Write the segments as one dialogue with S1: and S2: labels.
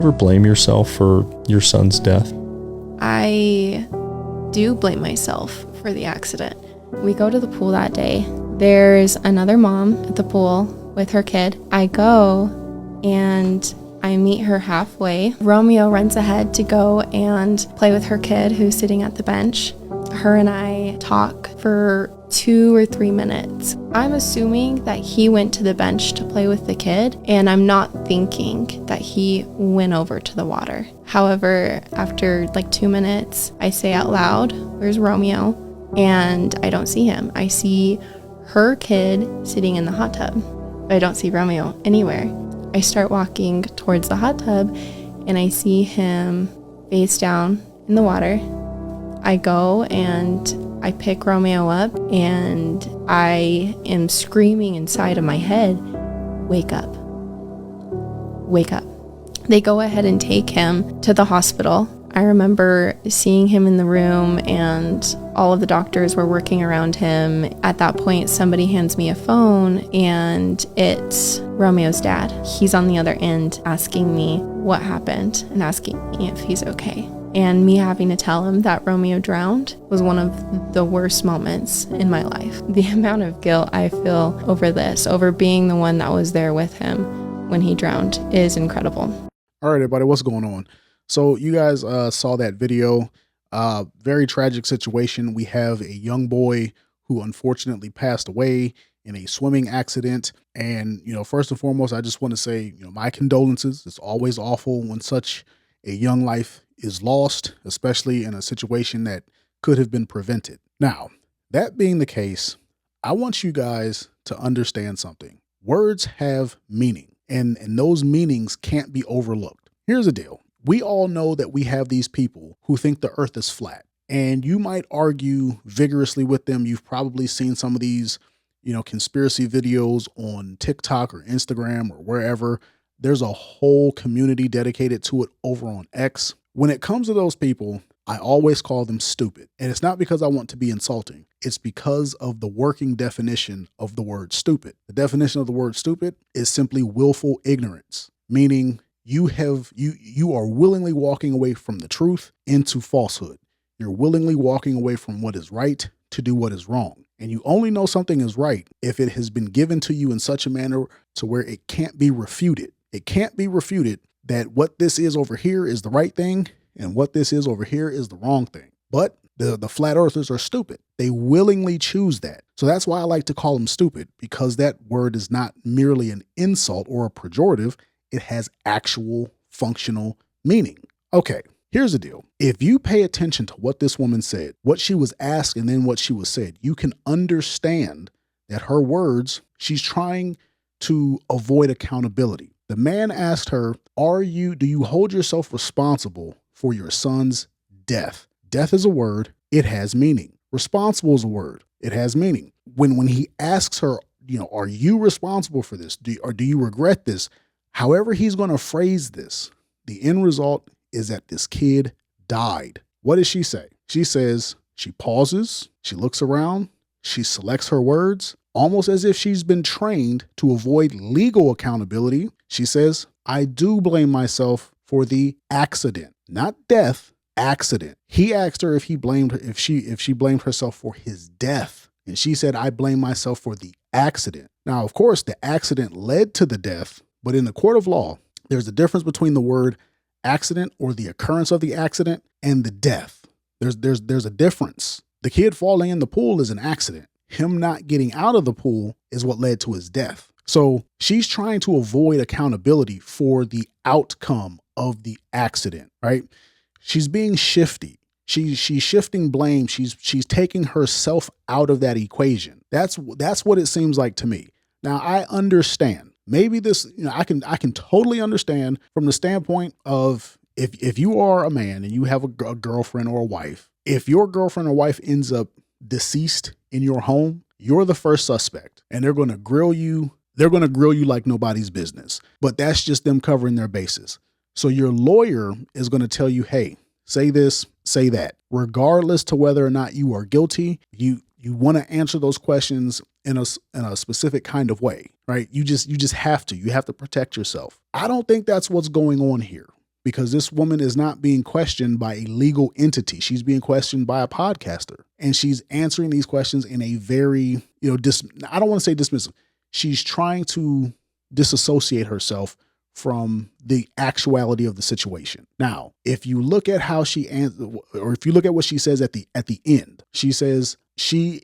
S1: Ever blame yourself for your son's death?
S2: I do blame myself for the accident. We go to the pool that day. There's another mom at the pool with her kid. I go and I meet her halfway. Romeo runs ahead to go and play with her kid who's sitting at the bench. Her and I talk for 2 or 3 minutes. I'm assuming that he went to the bench to play with the kid, and I'm not thinking that he went over to the water. However, after like 2 minutes, I say out loud, "Where's Romeo?" And I don't see him. I see her kid sitting in the hot tub, but I don't see Romeo anywhere. I start walking towards the hot tub and I see him face down in the water. I go and I pick Romeo up and I am screaming inside of my head, "Wake up, wake up." They go ahead and take him to the hospital. I remember seeing him in the room and all of the doctors were working around him. At that point, somebody hands me a phone and it's Romeo's dad. He's on the other end asking me what happened and asking me if he's okay. And me having to tell him that Romeo drowned was one of the worst moments in my life. The amount of guilt I feel over this, over being the one that was there with him when he drowned, is incredible.
S3: All right, everybody, what's going on? So you guys saw that video. Very tragic situation. We have a young boy who unfortunately passed away in a swimming accident. And, first and foremost, I just want to say, my condolences. It's always awful when such a young life is lost, especially in a situation that could have been prevented. Now, that being the case, I want you guys to understand something. Words have meaning, and those meanings can't be overlooked. Here's the deal. We all know that we have these people who think the earth is flat, and you might argue vigorously with them. You've probably seen some of these, conspiracy videos on TikTok or Instagram or wherever. There's a whole community dedicated to it over on X. When it comes to those people, I always call them stupid. And it's not because I want to be insulting. It's because of the working definition of the word stupid. The definition of the word stupid is simply willful ignorance, meaning you are willingly walking away from the truth into falsehood. You're willingly walking away from what is right to do what is wrong. And you only know something is right if it has been given to you in such a manner to where it can't be refuted. It can't be refuted that what this is over here is the right thing and what this is over here is the wrong thing. But the flat earthers are stupid. They willingly choose that. So that's why I like to call them stupid, because that word is not merely an insult or a pejorative. It has actual functional meaning. Okay, here's the deal. If you pay attention to what this woman said, what she was asked and then what she was said, you can understand that her words, she's trying to avoid accountability. The man asked her, do you hold yourself responsible for your son's death? Death is a word. It has meaning. Responsible is a word. It has meaning. When he asks her, are you responsible for this? Or do you regret this? However he's going to phrase this, the end result is that this kid died. What does she say? She says, she pauses, she looks around, she selects her words, almost as if she's been trained to avoid legal accountability. She says, I do blame myself for the accident, not death, accident. He asked her if she blamed herself for his death. And she said, I blame myself for the accident. Now, of course, the accident led to the death, but in the court of law, there's a difference between the word accident or the occurrence of the accident and the death. There's a difference. The kid falling in the pool is an accident. Him not getting out of the pool is what led to his death. So she's trying to avoid accountability for the outcome of the accident, right? She's being shifty. She's shifting blame. She's taking herself out of that equation. That's what it seems like to me. Now, I understand. Maybe this, I can totally understand from the standpoint of if you are a man and you have a girlfriend or a wife, if your girlfriend or wife ends up deceased in your home, you're the first suspect and they're going to grill you. They're going to grill you like nobody's business, but that's just them covering their bases. So your lawyer is going to tell you, hey, say this, say that, regardless to whether or not you are guilty. You want to answer those questions in a specific kind of way, right? You just have to protect yourself. I don't think that's what's going on here. because this woman is not being questioned by a legal entity. She's being questioned by a podcaster, and she's answering these questions in a very, I don't want to say dismissive. She's trying to disassociate herself from the actuality of the situation. Now, if you look at how she answers, or if you look at what she says at the end, she says she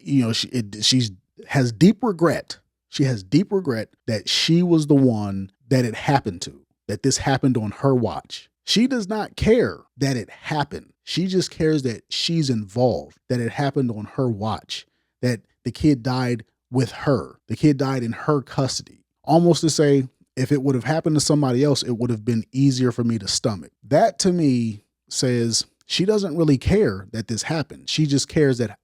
S3: has deep regret. She has deep regret that she was the one that it happened to, that this happened on her watch. She does not care that it happened. She just cares that she's involved, that it happened on her watch, that the kid died with her. The kid died in her custody. Almost to say, if it would have happened to somebody else, it would have been easier for me to stomach. That to me says she doesn't really care that this happened. She just cares that,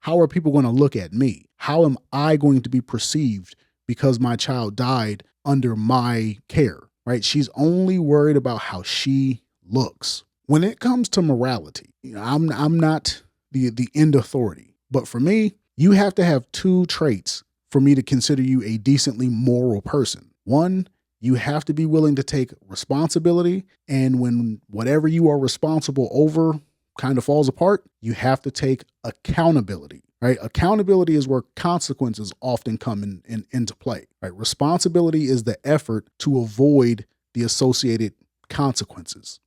S3: how are people going to look at me? How am I going to be perceived because my child died under my care, right? She's only worried about how she looks. When it comes to morality, I'm not the end authority, but for me, you have to have two traits for me to consider you a decently moral person. One, you have to be willing to take responsibility. And when whatever you are responsible over kind of falls apart, you have to take accountability, right? Accountability is where consequences often come into play, right? Responsibility is the effort to avoid the associated consequences.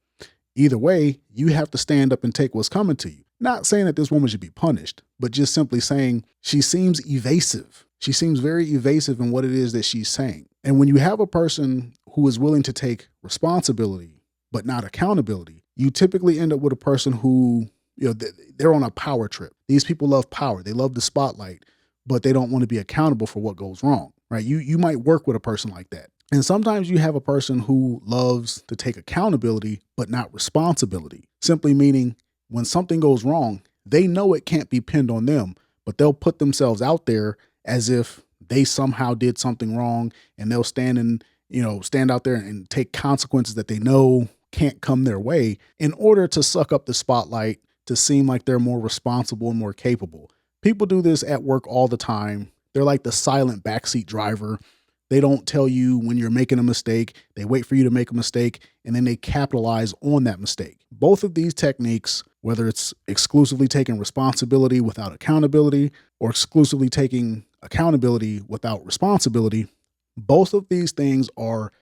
S3: Either way, you have to stand up and take what's coming to you. Not saying that this woman should be punished, but just simply saying she seems evasive. She seems very evasive in what it is that she's saying. And when you have a person who is willing to take responsibility, but not accountability, you typically end up with a person who, they're on a power trip. These people love power. They love the spotlight, but they don't want to be accountable for what goes wrong, right? You might work with a person like that. And sometimes you have a person who loves to take accountability, but not responsibility. Simply meaning when something goes wrong, they know it can't be pinned on them, but they'll put themselves out there as if they somehow did something wrong, and they'll stand out there and take consequences that they know can't come their way in order to suck up the spotlight, to seem like they're more responsible and more capable. People do this at work all the time. They're like the silent backseat driver. They don't tell you when you're making a mistake. They wait for you to make a mistake, and then they capitalize on that mistake. Both of these techniques, whether it's exclusively taking responsibility without accountability or exclusively taking accountability without responsibility, both of these things are,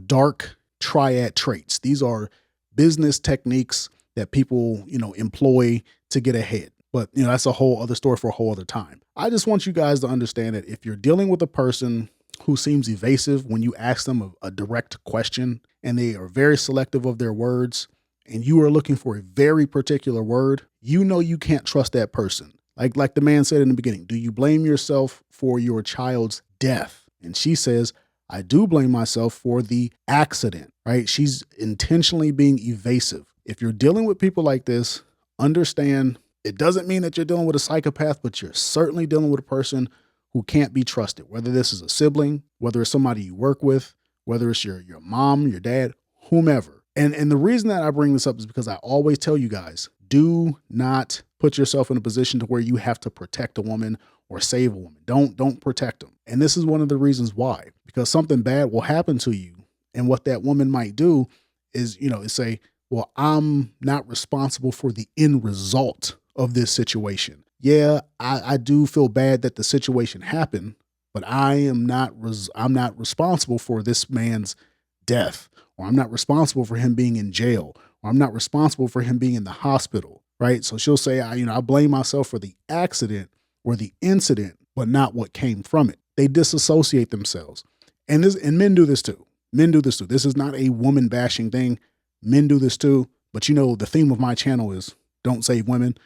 S3: dark triad traits. These are business techniques that people, employ to get ahead. But, that's a whole other story for a whole other time. I just want you guys to understand that if you're dealing with a person who seems evasive when you ask them a direct question, and they are very selective of their words, and you are looking for a very particular word, you can't trust that person. Like the man said in the beginning, do you blame yourself for your child's death? And she says, I do blame myself for the accident, right? She's intentionally being evasive. If you're dealing with people like this, understand it doesn't mean that you're dealing with a psychopath, but you're certainly dealing with a person who can't be trusted, whether this is a sibling, whether it's somebody you work with, whether it's your mom, your dad, whomever. And the reason that I bring this up is because I always tell you guys, do not put yourself in a position to where you have to protect a woman or save a woman. Don't protect them. And this is one of the reasons why, because something bad will happen to you. And what that woman might do is, is say, well, I'm not responsible for the end result of this situation. Yeah, I do feel bad that the situation happened, but I'm not responsible for this man's death, or I'm not responsible for him being in jail, or I'm not responsible for him being in the hospital, right? So she'll say, I blame myself for the accident or the incident, but not what came from it. They disassociate themselves. And men do this too. Men do this too. This is not a woman bashing thing. Men do this too. But the theme of my channel is don't save women.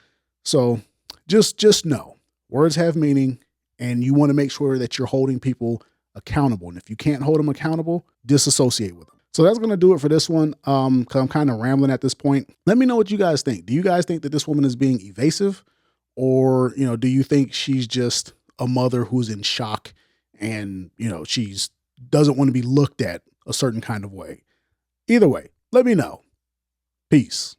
S3: So just know words have meaning, and you want to make sure that you're holding people accountable. And if you can't hold them accountable, disassociate with them. So that's going to do it for this one. Cause I'm kind of rambling at this point. Let me know what you guys think. Do you guys think that this woman is being evasive, or, do you think she's just a mother who's in shock and, she's doesn't want to be looked at a certain kind of way? Either way, let me know. Peace.